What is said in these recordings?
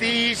30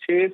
6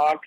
8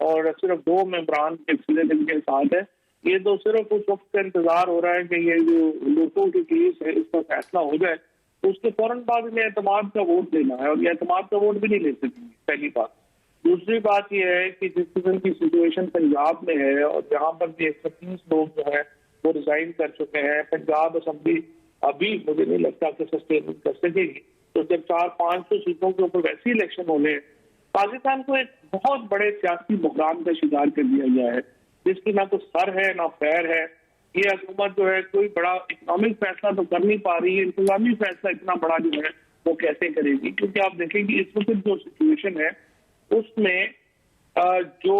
اور صرف 2 ممبران ایکسیلنٹ کے ساتھ ہے. یہ تو صرف اس وقت کا انتظار ہو رہا ہے کہ یہ جو لوگوں کی کیس ہے اس کا فیصلہ ہو جائے تو اس کے فوراً بعد انہیں اعتماد کا ووٹ دینا ہے, اور یہ اعتماد کا ووٹ بھی نہیں لے سکیں گے, پہلی بات. دوسری بات یہ ہے کہ جس قسم کی سچویشن پنجاب میں ہے اور جہاں پر بھی 130 لوگ جو ہے وہ ریزائن کر چکے ہیں, پنجاب اسمبلی ابھی مجھے نہیں لگتا کہ سسٹین کر سکے گی. تو جب 400-500 سیٹوں کے اوپر ویسی الیکشن ہونے, پاکستان کو ایک بہت بڑے سیاسی بحران کا شکار کر دیا گیا ہے جس کی نہ کوئی سر ہے نہ پیر ہے. یہ حکومت جو ہے کوئی بڑا اکنامک فیصلہ تو کر نہیں پا رہی ہے, انتظامی فیصلہ اتنا بڑا جو ہے وہ کیسے کرے گی؟ کیونکہ آپ دیکھیں گے اس وقت جو سچویشن ہے اس میں جو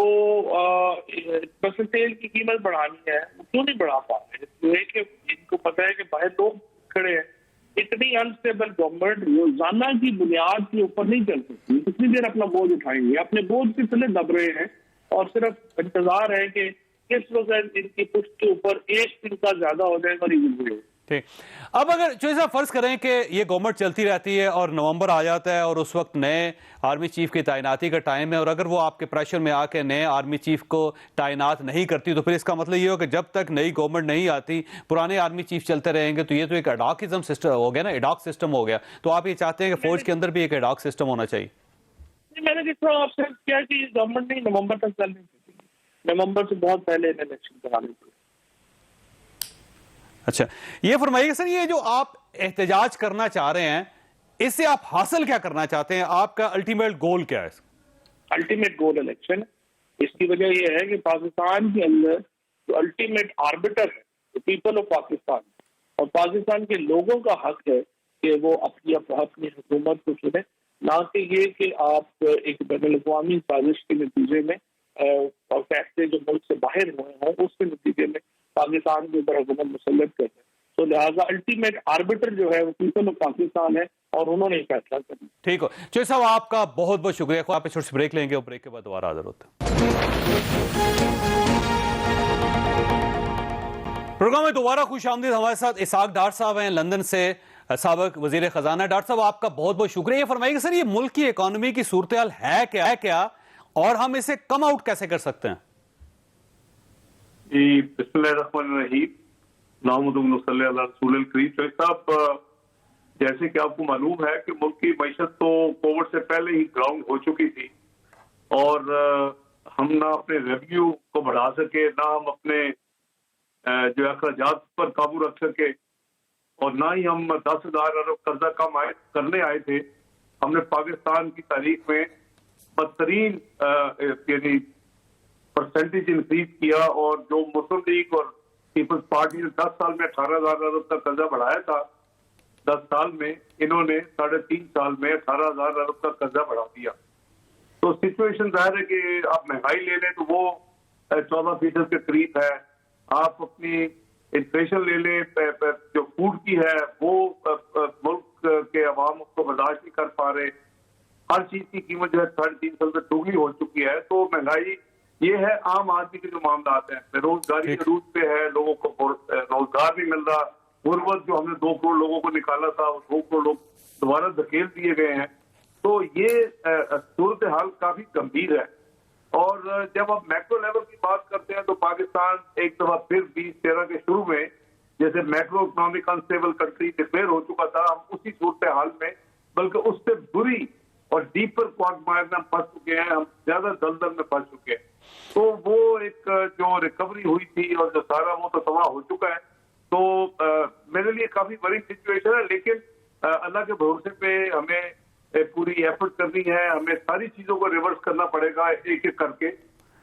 تیل کی قیمت بڑھانی ہے وہ کیوں نہیں بڑھا پا رہے؟ کہ ان کو پتہ ہے کہ باہر لوگ کھڑے ہیں. اتنی انسٹیبل گورنمنٹ روزانہ کی بنیاد کے اوپر نہیں چل سکتی. کتنی دیر اپنا بوجھ اٹھائیں گے؟ اپنے بوجھ کے تلے دب رہے ہیں اور صرف انتظار ہے کہ کس وقت ان کی پشت کے اوپر ایک دن کا زیادہ ہو جائے گا. ٹھیک. اب اگر چوہدری صاحب فرض کریں کہ یہ گورنمنٹ چلتی رہتی ہے اور نومبر آ جاتا ہے اور اس وقت نئے آرمی چیف کی تعیناتی کا ٹائم ہے, اور اگر وہ آپ کے پریشر میں آ کے نئے آرمی چیف کو تعینات نہیں کرتی تو پھر اس کا مطلب یہ ہو کہ جب تک نئی گورنمنٹ نہیں آتی پرانے آرمی چیف چلتے رہیں گے, تو یہ تو ایک ایڈاکزم سسٹم ہو گیا نا, ایڈاک سسٹم ہو گیا. تو آپ یہ چاہتے ہیں کہ فوج کے اندر بھی ایک ایڈاک سسٹم ہونا چاہیے؟ میں نے جس طرح آپ سے کیا کہ گورنمنٹ نہیں نومبر تک چل نہیں سکتی, نومبر سے بہت پہلے الیکشن کرانے تھے. اچھا, یہ فرمائیے کہ سر یہ جو آپ احتجاج کرنا چاہ رہے ہیں اس سے آپ حاصل کیا کرنا چاہتے ہیں؟ آپ کا الٹیمیٹ گول کیا ہے؟ Ultimate goal election. اس کی وجہ یہ ہے کہ پاکستان کے اندر جو الٹیمیٹ آربیٹر ہے پیپل آف پاکستان, اور پاکستان کے لوگوں کا حق ہے کہ وہ اپنی حکومت کو چنے, نہ کہ یہ کہ آپ ایک بین الاقوامی سازش کے نتیجے میں اور فیصلے جو ملک سے باہر ہوئے ہیں اس کے نتیجے میں پاکستان کے اوپر حکومت مسلط کرتے ہیں. تو لہٰذا الٹیمیٹ آربیٹر جو ہے وہ پیپل آف پاکستان ہے اور انہوں نے فیصلہ کرنا. ٹھیک ہو چوہدری صاحب, آپ کا بہت بہت شکریہ. آپ چھوٹی سی بریک لیں گے اور بریک کے بعد دوبارہ حاضر ہوتے ہیں. پروگرام میں دوبارہ خوش آمدید. ہمارے ساتھ اسحاق ڈار صاحب ہیں لندن سے, سابق وزیر خزانہ. ڈاکٹر صاحب آپ کا بہت بہت شکریہ. یہ فرمائیے کہ سر یہ ملک کی اکانومی کی صورتحال ہے کیا اور ہم اسے کم آؤٹ کیسے کر سکتے ہیں؟ جی بسم اللہ الرحمن الرحیم. اللہم صلی علی رسول الکریم. شیخ صاحب, جیسے کہ آپ کو معلوم ہے کہ ملک کی معیشت تو کووڈ سے پہلے ہی گراؤنڈ ہو چکی تھی, اور ہم نہ اپنے ریونیو کو بڑھا سکے, نہ ہم اپنے جو اخراجات پر قابو رکھ سکے, اور نہ ہی ہم 10,000 ارب قرضہ کم کرنے آئے تھے. ہم نے پاکستان کی تاریخ میں بدترین یعنی پرسنٹیج انکریز کیا, اور جو مسلم لیگ اور پیپلز پارٹی نے 10 سال میں 18,000 ارب کا قرضہ بڑھایا تھا, 10 سال میں انہوں نے 3.5 سال میں 18,000 ارب کا قرضہ بڑھا دیا. تو سچویشن ظاہر ہے کہ آپ مہنگائی لے لیں تو وہ 14% کے قریب ہے. آپ اپنی انفلیشن لے لیں, جو فوڈ کی ہے وہ ملک کے عوام اس کو برداشت نہیں کر پا رہے. ہر چیز کی قیمت جو ہے 3.5 سال میں دوگنی ہو چکی ہے. تو مہنگائی یہ ہے عام آدمی کے جو معاملات ہیں. بے روزگاری عروج پہ ہے, لوگوں کو روزگار نہیں مل رہا. غربت جو ہم نے 2 کروڑ لوگوں کو نکالا تھا, 2 کروڑ لوگ دوبارہ دھکیل دیے گئے ہیں. تو یہ صورتحال کافی گمبھیر ہے. اور جب آپ میکرو لیول کی بات کرتے ہیں تو پاکستان ایک دفعہ پھر 2013 کے شروع میں جیسے macro economic instable country declare ہو چکا تھا, ہم اسی صورتحال میں بلکہ اس سے بری اور ڈیپر کوارٹر میں ہم پھنس چکے ہیں, ہم زیادہ دلدل میں پھنس چکے ہیں. تو وہ ایک جو ریکوری ہوئی تھی اور جو سارا وہ تو تباہ ہو چکا ہے. تو میرے لیے کافی بڑی سچویشن ہے, لیکن اللہ کے بھروسے پہ ہمیں پوری ایفرٹ کرنی ہے. ہمیں ساری چیزوں کو ریورس کرنا پڑے گا ایک ایک کر کے,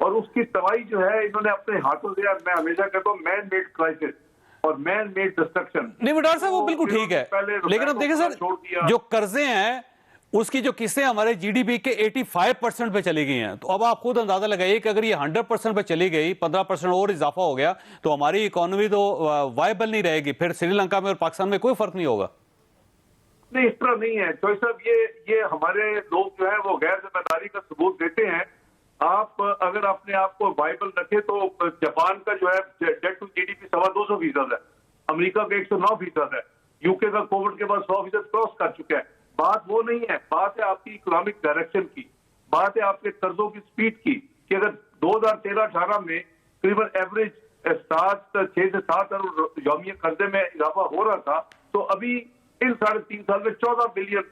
اور اس کی تباہی جو ہے انہوں نے اپنے ہاتھوں سے, میں ہمیشہ کہتا ہوں مین میڈ کرائسس اور مین میڈ ڈسٹرکشن. نہیں ڈاکٹر صاحب وہ بالکل ٹھیک ہے, لیکن اب دیکھیں سر جو قرضے ہیں اس کی جو قسطیں ہمارے جی ڈی پی کے 85% پہ چلی گئی ہیں. تو اب آپ خود اندازہ لگائیے کہ اگر یہ 100% پہ چلی گئی, 15% اور اضافہ ہو گیا تو ہماری اکانومی تو وائبل نہیں رہے گی. پھر سری لنکا میں اور پاکستان میں کوئی فرق نہیں ہوگا. نہیں, اس طرح نہیں ہے چوہدری صاحب. یہ ہمارے لوگ جو ہیں وہ غیر ذمہ داری کا ثبوت دیتے ہیں. آپ اگر اپنے آپ کو وائبل رکھے تو جاپان کا جو ہے debt to G D P 250% ہے, امریکہ کا 109% ہے, یو کے کا کووڈ کے بعد 100% کراس کر چکا ہے. بات وہ نہیں ہے, بات ہے آپ کی اکنامک ڈائریکشن کی, بات ہے آپ کے قرضوں کی سپیڈ کی. کہ اگر 2013-18 میں تقریباً ایوریج 6 سے 7 ارب یومیہ قرضے میں اضافہ ہو رہا تھا، تو ابھی ان 3.5 سال میں 14 بلین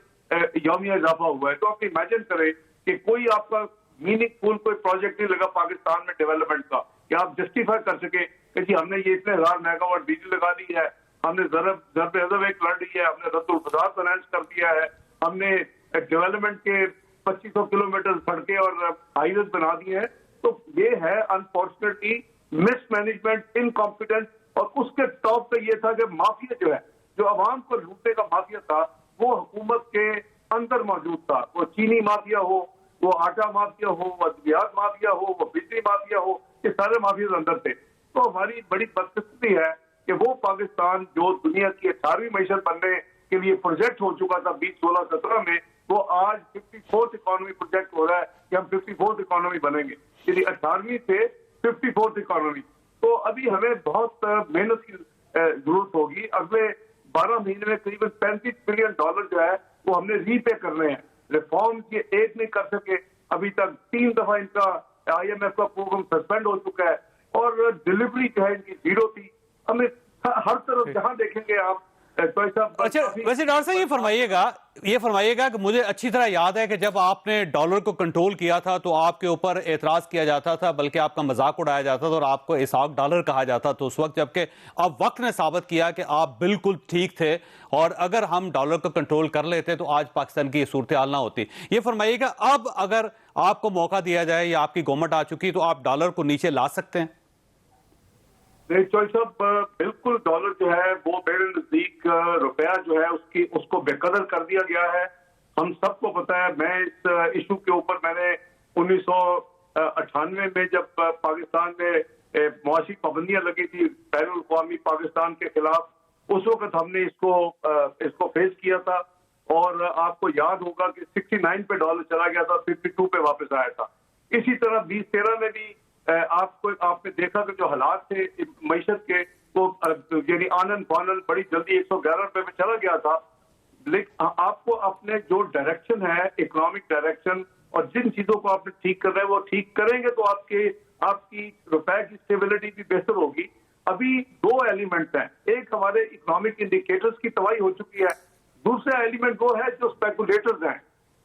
یومیہ اضافہ ہوا ہے. تو آپ امیجن کریں کہ کوئی آپ کا میننگ فل کوئی پروجیکٹ نہیں لگا پاکستان میں ڈیولپمنٹ کا کہ آپ جسٹیفائی کر سکے کہ جی ہم نے یہ اتنے 1000 میگا واٹ بجلی لگا دی ہے، ہم نے ضرب عضب ایک لڑ لی ہے، ہم نے رد الفساد فائنانس کر دیا ہے، ہم نے ڈیولپمنٹ کے 2500 کلومیٹر سڑکیں اور ہائی ویز بنا دیے ہیں. تو یہ ہے انفارچونیٹلی مس مینجمنٹ، انکمپیٹنس. اور اس کے ٹاپ پہ یہ تھا کہ مافیا جو ہے، جو عوام کو لوٹنے کا مافیا تھا، وہ حکومت کے اندر موجود تھا. وہ چینی مافیا ہو، وہ آٹا مافیا ہو، وہ ادویات مافیا ہو، وہ بجلی مافیا ہو، یہ سارے مافیاز اندر تھے. تو ہماری بڑی بدقسمتی ہے کہ وہ پاکستان جو دنیا کی 18ویں معیشت بننے کے لیے پروجیکٹ ہو چکا تھا 2016-17 میں، وہ آج 54th اکانومی پروجیکٹ ہو رہا ہے کہ ہم 54th اکانومی بنیں گے. یعنی 18ویں سے 54th اکانومی. تو ابھی ہمیں بہت محنت کی ضرورت ہوگی. اگلے 12 مہینے میں قریب $35 بلین جو ہے وہ ہم نے ری پے کرنے ہیں. ریفارم یہ ایک نہیں کر سکے ابھی تک. 3 دفعہ ان کا IMF کا پروگرام سسپینڈ ہو چکا ہے اور ڈلیوری جو ہے ان کی زیرو تھی. ہمیں ہر طرف جہاں دیکھیں گے آپ. اچھا ویسے ڈاکٹر صاحب یہ فرمائیے گا کہ مجھے اچھی طرح یاد ہے کہ جب آپ نے ڈالر کو کنٹرول کیا تھا تو آپ کے اوپر اعتراض کیا جاتا تھا، بلکہ آپ کا مذاق اڑایا جاتا تھا اور آپ کو اسحاق ڈالر کہا جاتا تھا اس وقت، جبکہ اب وقت نے ثابت کیا کہ آپ بالکل ٹھیک تھے اور اگر ہم ڈالر کو کنٹرول کر لیتے تو آج پاکستان کی یہ صورتحال نہ ہوتی. یہ فرمائیے گا اب اگر آپ کو موقع دیا جائے یا آپ کی گورنمنٹ آ چکی تو آپ ڈالر کو نیچے لا سکتے ہیں؟ چوہی صاحب بالکل ڈالر جو ہے وہ میرے نزدیک روپیہ جو ہے اس کو بے قدر کر دیا گیا ہے. ہم سب کو پتا ہے. میں اس ایشو کے اوپر میں نے 1998 میں جب پاکستان میں معاشی پابندیاں لگی تھی بین الاقوامی پاکستان کے خلاف، اس وقت ہم نے اس کو فیس کیا تھا. اور آپ کو یاد ہوگا کہ 69 پہ ڈالر چلا گیا تھا، 52 پہ واپس آیا تھا. اسی طرح 2013 میں بھی آپ نے دیکھا کہ جو حالات تھے معیشت کے وہ یعنی آنن فانن بڑی جلدی 111 روپے پہ چلا گیا تھا. لیکن آپ کو اپنے جو ڈائریکشن ہے اکنامک ڈائریکشن اور جن چیزوں کو آپ نے ٹھیک کرنا ہے وہ ٹھیک کریں گے تو آپ کی روپے کی اسٹیبلٹی بھی بہتر ہوگی. ابھی 2 ایلیمنٹس ہیں. ایک ہمارے اکنامک انڈیکیٹرز کی تباہی ہو چکی ہے. دوسرا ایلیمنٹ وہ ہے جو اسپیکولیٹرز ہیں.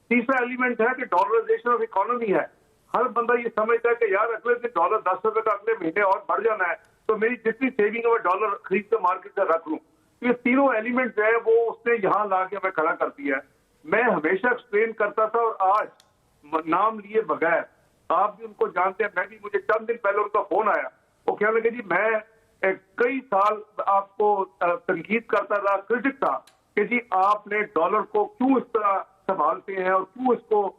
تیسرا ایلیمنٹ ہے کہ ڈالرائزیشن آف اکانومی ہے. ہر بندہ یہ سمجھتا ہے کہ یار اگلے دن ڈالر 10 روپے کا اگلے مہینے اور بڑھ جانا ہے تو میری جتنی سیونگ ہے وہ ڈالر خرید کے مارکیٹ سے رکھ لوں. یہ تینوں ایلیمنٹ جو ہے وہ اس نے یہاں لا کے ہمیں کھڑا کر دیا ہے. میں ہمیشہ ایکسپلین کرتا تھا اور آج نام لیے بغیر آپ بھی ان کو جانتے ہیں. مجھے چند دن پہلے ان کا فون آیا. وہ کہنے لگے جی میں کئی سال آپ کو تنقید کرتا رہا، کرٹک تھا کہ جی آپ نے ڈالر کو کیوں اس طرح سنبھالتے ہیں اور کیوں اس کو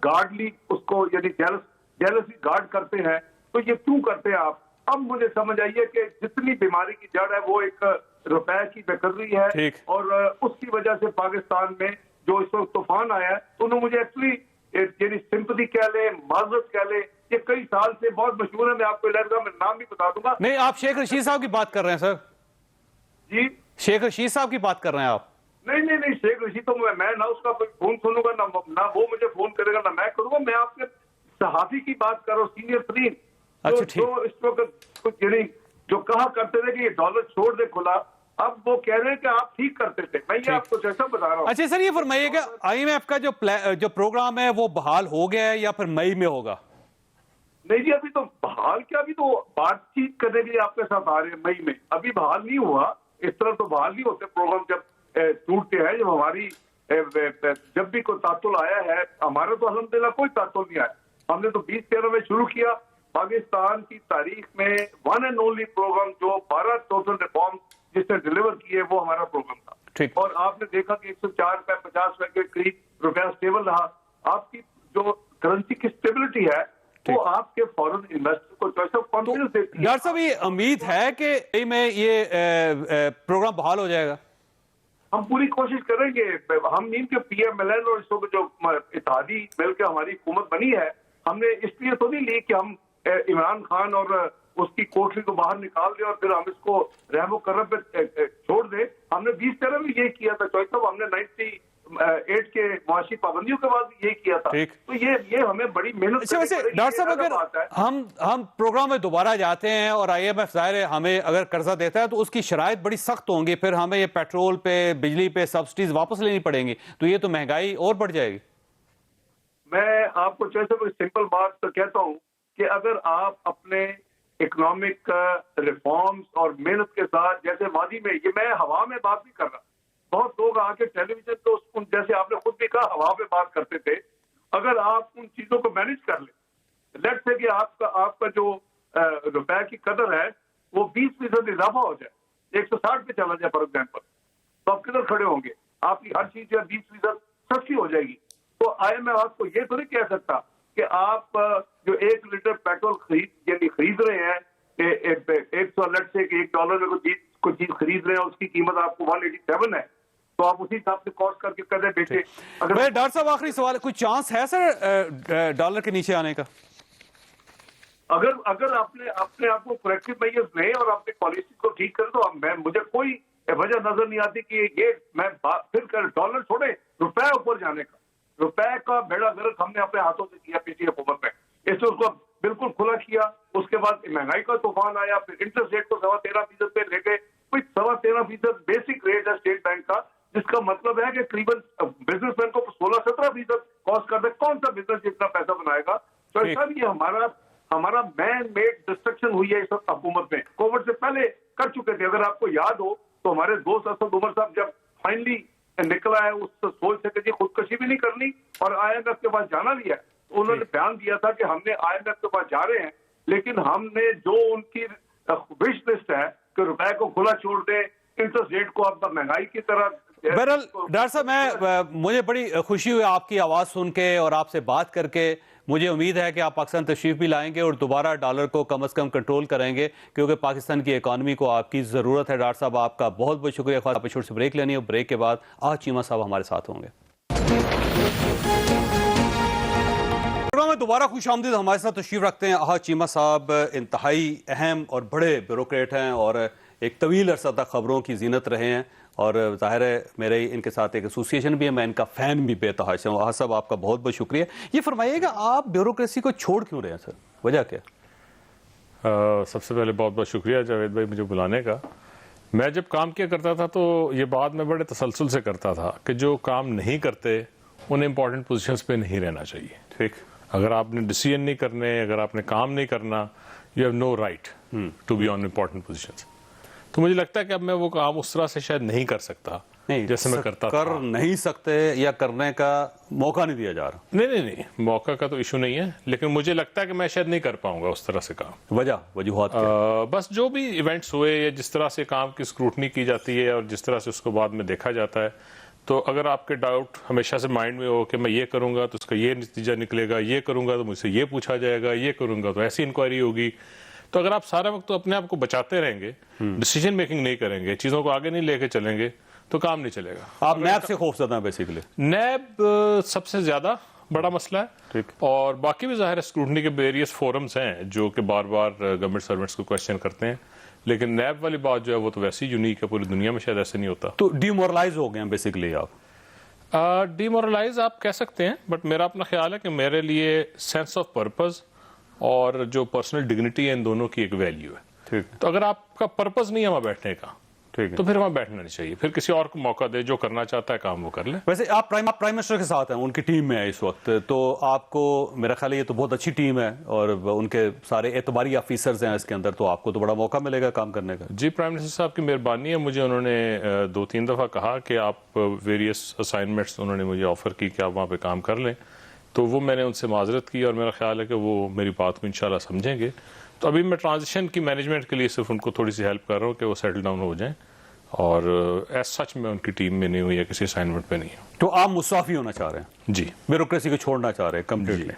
گارڈلی اس کو یعنی جیلسی گارڈ کرتے ہیں، تو یہ کیوں کرتے ہیں آپ؟ اب مجھے سمجھ آئیے کہ جتنی بیماری کی جڑ ہے وہ ایک روپے کی بے قدری ہے اور اس کی وجہ سے پاکستان میں جو اس وقت طوفان آیا ہے تو انہوں مجھے ایکچولی یعنی سمپتھی کہہ لیں، معذرت کہہ لیں. یہ کئی سال سے بہت مشہور ہے. میں آپ کو علیحدہ میں نام بھی بتا دوں گا. نہیں، آپ شیخ رشید صاحب کی بات کر رہے ہیں سر؟ جی شیخ رشید صاحب کی بات کر رہے ہیں آپ؟ نہیں شیخ رشید تو میں نہ اس کا فون سنوں گا نہ وہ مجھے فون کرے گا نہ میں کروں گا. میں آپ کے صحافی کی بات کر رہا ہوں، سینئر ترین جو اس وقت یعنی جو کہا کرتے تھے کہ یہ ڈالر چھوڑ دے کھلا، اب وہ کہہ رہے ہیں کہ آپ ٹھیک کرتے تھے. میں یہ آپ کو جیسا بتا رہا ہوں. اچھا سر، یہ فرمائیے کہ IMF کا جو پروگرام ہے وہ بحال ہو گیا ہے یا پھر مئی میں ہوگا؟ نہیں جی ابھی تو بحال کیا، ابھی تو بات چیت کرنے کے لیے آپ کے ساتھ آ رہے ہیں مئی میں. ابھی بحال نہیں ہوا. اس طرح تو بحال نہیں ہوتے پروگرام جب ٹوٹتے ہیں. جب ہماری جب بھی کوئی تعطل آیا ہے، ہمارا تو الحمدللہ کوئی تعطل نہیں آیا. ہم نے تو 2013 میں شروع کیا. پاکستان کی تاریخ میں ون اینڈ اونلی پروگرام جو 12 ٹوٹل ریفارم جس نے ڈیلیور کیے وہ ہمارا پروگرام تھا. اور آپ نے دیکھا کہ 104 روپے 50 روپے کے قریب روپیہ اسٹیبل رہا. آپ کی جو کرنسی کی اسٹیبلٹی ہے وہ آپ کے فورن انویسٹر کو چوائس آف کانفیڈنس دیتی ہے. ڈاکٹر صاحب یہ امید ہے کہ میں یہ پروگرام بحال ہو جائے گا؟ ہم پوری کوشش کریں گے. ہم نیم کے PMLN اور اس وقت جو اتحادی مل کے ہماری حکومت بنی ہے، ہم نے اس لیے تو نہیں لی کہ ہم عمران خان اور اس کی کوٹری کو باہر نکال دیں اور پھر ہم اس کو رحم و کرم پہ چھوڑ دیں. ہم نے 2013 میں یہ کیا تھا چوائس صاحب. ہم نے ایڈ کے معاشی پابندیوں کے بعد بھی یہی کیا تھا. تو یہ ہمیں بڑی محنت. اچھا ویسے ڈاکٹر صاحب اگر ہم پروگرام میں دوبارہ جاتے ہیں اور IMF ظاہر ہے ہمیں اگر قرضہ دیتا ہے تو اس کی شرائط بڑی سخت ہوں گی, پھر ہمیں یہ پیٹرول پہ بجلی پہ سبسڈیز واپس لینی پڑیں گی, تو یہ تو مہنگائی اور بڑھ جائے گی. میں آپ کو جیسے کوئی سمپل بات تو کہتا ہوں کہ اگر آپ اپنے اکنامک ریفارمز اور محنت کے ساتھ, جیسے وادی میں, یہ میں ہوا میں بات نہیں کر رہا, بہت لوگ آ کے ٹیلی ویژن تو جیسے آپ نے خود بھی کہا ہوا میں بات کرتے تھے, اگر آپ ان چیزوں کو مینج کر لیں, لیٹ سے کہ آپ کا جو روپے کی قدر ہے وہ 20% اضافہ ہو جائے, 160 پہ چلا جائے فار ایگزامپل, تو آپ کدھر کھڑے ہوں گے؟ آپ کی ہر چیز جو 20% سستی ہو جائے گی. تو IMF آپ کو یہ تو نہیں کہہ سکتا کہ آپ جو 1 لیٹر پیٹرول خرید رہے ہیں کہ 100 لیٹ سے کہ $1 میں کوئی چیز خرید رہے ہیں, اس کی قیمت آپ کو 187 ہے, تو آپ اسی حساب سے کاسٹ کر کے قدر بیچے. ڈاکٹر صاحب آخری سوال, کوئی چانس ہے سر ڈالر کے نیچے آنے کا؟ اگر اپنے آپ کو کریکٹیو میجرز لیں اور اپنی پالیسی کو ٹھیک کریں تو مجھے کوئی وجہ نظر نہیں آتی کہ یہ میں پھر ڈالر چھوڑے روپے اوپر جانے کا. روپے کا بیڑا غرق ہم نے اپنے ہاتھوں سے کیا پچھلی حکومت میں, اس سے اس کو بالکل کھلا کیا. اس کے بعد مہنگائی کا طوفان آیا, پھر انٹرسٹ ریٹ کو 13.5% پہ لے گئے. 13.5% بیسک ریٹ ہے اسٹیٹ بینک کا, جس کا مطلب ہے کہ قریباً بزنس مین کو 16-17% کاسٹ کرتا ہے. کون سا بزنس اتنا پیسہ بنائے گا؟ تو سر یہ ہمارا مین میڈ ڈسٹرکشن ہوئی ہے اس حکومت میں. کووڈ سے پہلے کر چکے تھے. اگر آپ کو یاد ہو تو ہمارے دوست اسد عمر صاحب جب فائنلی نکلا ہے اس سوچ سے کہ خودکشی بھی نہیں کرنی اور IMF کے پاس جانا بھی ہے, تو انہوں نے بیان دیا تھا کہ ہم نے IMF کے پاس جا رہے ہیں, لیکن ہم نے جو ان کی وش لسٹ ہے کہ روپے کو کھلا چھوڑ دیں, انٹرسٹ ریٹ کو اب مہنگائی کی طرح. بہرحال ڈاکٹر صاحب مجھے بڑی خوشی ہوئی آپ کی آواز سن کے اور آپ سے بات کر کے. مجھے امید ہے کہ آپ پاکستان تشریف بھی لائیں گے اور دوبارہ ڈالر کو کم از کم کنٹرول کریں گے, کیونکہ پاکستان کی اکانومی کو آپ کی ضرورت ہے. ڈاکٹر صاحب آپ کا بہت بہت شکریہ. آپ چھوٹی سی بریک لینی ہے, بریک کے بعد آج چیمہ صاحب ہمارے ساتھ ہوں گے. پروگرام میں دوبارہ خوش آمدید. ہمارے ساتھ تشریف رکھتے ہیں آج چیمہ صاحب. انتہائی اہم اور بڑے بیوروکریٹ ہیں اور ایک طویل عرصہ تک خبروں کی زینت رہے ہیں, اور ظاہر ہے میرے ان کے ساتھ ایک ایسوسیشن بھی ہے, میں ان کا فین بھی بے تحاشا ہوں. آج صاحب آپ کا بہت بہت شکریہ. یہ فرمائیے گا آپ بیوروکریسی کو چھوڑ کیوں رہے ہیں سر, وجہ کیا؟ سب سے پہلے بہت بہت شکریہ جاوید بھائی مجھے بلانے کا. میں جب کام کیا کرتا تھا تو یہ بات میں بڑے تسلسل سے کرتا تھا کہ جو کام نہیں کرتے انہیں امپورٹنٹ پوزیشنز پہ نہیں رہنا چاہیے. ٹھیک, اگر آپ نے ڈیسیژن نہیں کرنے, اگر آپ نے کام نہیں کرنا, you have no right to be on important positions. تو مجھے لگتا ہے کہ اب میں وہ کام اس طرح سے شاید نہیں کر سکتا جیسے میں کرتا تھا. کر نہیں سکتے یا کرنے کا موقع نہیں دیا جا رہا؟ نہیں, موقع کا تو ایشو نہیں ہے, لیکن مجھے لگتا ہے کہ میں شاید نہیں کر پاؤں گا اس طرح سے کام. وجوہات بس جو بھی ایونٹس ہوئے یا جس طرح سے کام کی اسکروٹنی کی جاتی ہے اور جس طرح سے اس کو بعد میں دیکھا جاتا ہے, تو اگر آپ کے ڈاؤٹ ہمیشہ سے مائنڈ میں ہو کہ میں یہ کروں گا تو اس کا یہ نتیجہ نکلے گا, یہ کروں گا تو مجھ سے یہ پوچھا جائے گا, یہ کروں گا تو ایسی انکوائری ہوگی, تو اگر آپ سارا وقت اپنے آپ کو بچاتے رہیں گے, ڈیسیژن میکنگ نہیں کریں گے, چیزوں کو آگے نہیں لے کے چلیں گے, تو کام نہیں چلے گا. آپ نیب سے خوف زدہ ہیں بیسیکلی؟ نیب سب سے زیادہ بڑا مسئلہ ہے, اور باقی بھی ظاہر اسکروٹنی کے ویریس فورمز ہیں جو کہ بار بار گورنمنٹ سرونٹس کو کوشچن کرتے ہیں, لیکن نیب والی بات جو ہے وہ تو ویسی یونیک ہے, پوری دنیا میں شاید ایسے نہیں ہوتا. تو ڈی مورلائز ہو گئے ہیں بیسیکلی آپ؟ ڈی مورلائز آپ کہہ سکتے ہیں, بٹ میرا اپنا خیال ہے کہ میرے لیے سینس آف پرپز اور جو پرسنل ڈگنیٹی ہے ان دونوں کی ایک ویلیو ہے. تو اگر آپ کا پرپز نہیں ہے وہاں بیٹھنے کا تو پھر وہاں بیٹھنا نہیں چاہیے, پھر کسی اور کو موقع دے, جو کرنا چاہتا ہے کام وہ کر لے. ویسے آپ پرائم منسٹر کے ساتھ ہیں, ان کی ٹیم میں ہے اس وقت, تو آپ کو میرا خیال ہے یہ تو بہت اچھی ٹیم ہے اور ان کے سارے اعتباری آفیسرز ہیں اس کے اندر, تو آپ کو تو بڑا موقع ملے گا کام کرنے کا. جی پرائم منسٹر صاحب کی مہربانی ہے. مجھے انہوں نے 2-3 دفعہ کہا کہ آپ ویریس اسائنمنٹس انہوں نے مجھے آفر کی کہ آپ وہاں پہ کام کر لیں, تو وہ میں نے ان سے معذرت کی اور میرا خیال ہے کہ وہ میری بات کو انشاءاللہ سمجھیں گے. تو ابھی میں ٹرانزیشن کی مینجمنٹ کے لیے صرف ان کو تھوڑی سی ہیلپ کر رہا ہوں کہ وہ سیٹل ڈاؤن ہو جائیں, اور ایز سچ میں ان کی ٹیم میں نہیں ہوں یا کسی اسائنمنٹ پہ نہیں ہوں. تو آپ مستعفی ہونا چاہ رہے ہیں؟ جی, بیوروکریسی کو چھوڑنا چاہ رہے ہیں کمپلیٹلی,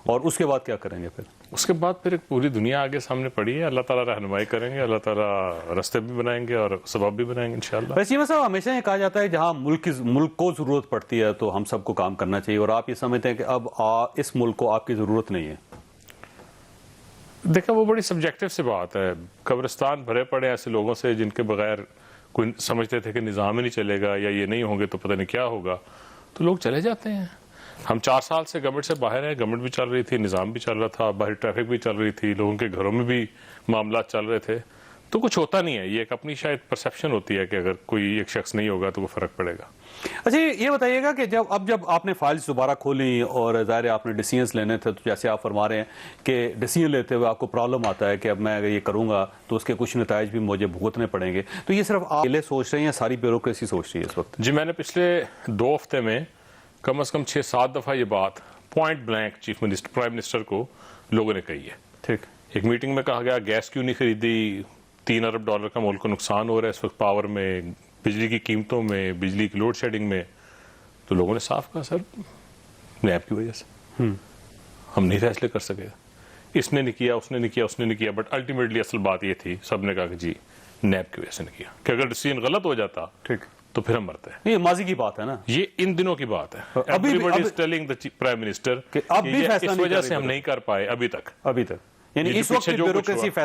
اور اس کے بعد کیا کریں گے پھر؟ اس کے بعد پھر ایک پوری دنیا آگے سامنے پڑی ہے, اللہ تعالیٰ رہنمائی کریں گے, اللہ تعالیٰ راستے بھی بنائیں گے اور سبب بھی بنائیں گے انشاءاللہ. ویسے صاحب ہمیشہ یہ کہا جاتا ہے جہاں ملک کو ضرورت پڑتی ہے تو ہم سب کو کام کرنا چاہیے, اور آپ یہ سمجھتے ہیں کہ اب اس ملک کو آپ کی ضرورت نہیں ہے؟ دیکھیں وہ بڑی سبجیکٹو سی بات ہے. قبرستان بھرے پڑے ایسے لوگوں سے جن کے بغیر کوئی سمجھتے تھے کہ نظام ہی نہیں چلے گا یا یہ نہیں ہوں گے تو پتہ نہیں کیا ہوگا, تو لوگ چلے جاتے ہیں. ہم 4 سال سے گورنمنٹ سے باہر ہیں, گورنمنٹ بھی چل رہی تھی, نظام بھی چل رہا تھا, باہر ٹریفک بھی چل رہی تھی, لوگوں کے گھروں میں بھی معاملات چل رہے تھے, تو کچھ ہوتا نہیں ہے. یہ ایک اپنی شاید پرسیپشن ہوتی ہے کہ اگر کوئی ایک شخص نہیں ہوگا تو وہ فرق پڑے گا. اچھا یہ بتائیے گا کہ جب آپ نے فائلز دوبارہ کھولی اور ظاہر آپ نے ڈیسیژنز لینے تھے, تو جیسے آپ فرما رہے ہیں کہ ڈیسیژن لیتے ہوئے آپ کو پرابلم آتا ہے کہ اب میں اگر یہ کروں گا تو اس کے کچھ نتائج بھی مجھے بھگتنے پڑیں گے, تو یہ صرف آپ اکیلے سوچ رہے ہیں یا ساری بیوروکریسی سوچ رہی ہے اس وقت؟ جی, میں نے پچھلے 2 ہفتے میں کم از کم 6-7 دفعہ یہ بات point blank chief minister prime minister کو لوگوں نے کہی ہے. ٹھیک, ایک میٹنگ میں کہا گیا گیس کیوں نہیں خریدی, $3 ارب کا ملک کو نقصان ہو رہا ہے اس وقت پاور میں, بجلی کی قیمتوں میں, بجلی کی لوڈ شیڈنگ میں. تو لوگوں نے صاف کہا سر نیب کی وجہ سے ہم نہیں فیصلے کر سکے, اس نے نہیں کیا, اس نے نہیں کیا, اس نے نہیں کیا. بٹ الٹیمیٹلی اصل بات یہ تھی, سب نے کہا کہ جی نیب کی وجہ سے نہیں کیا, کہ اگر ڈیسیژن غلط ہو جاتا ٹھیک, تو پھر ہم مرتے ہیں. یہ ماضی کی بات ہے نا, یہ ان دنوں کی بات ہے. Everybody is telling the Prime Minister کہ اب بھی کہ فیصلہ اس نہیں وجہ کر سے رہی ہم نہیں کر پائے ابھی تک. یعنی یہ اس جو وقت پیچھے جو کچھ بیوروکریسی ہوا. فیصلہ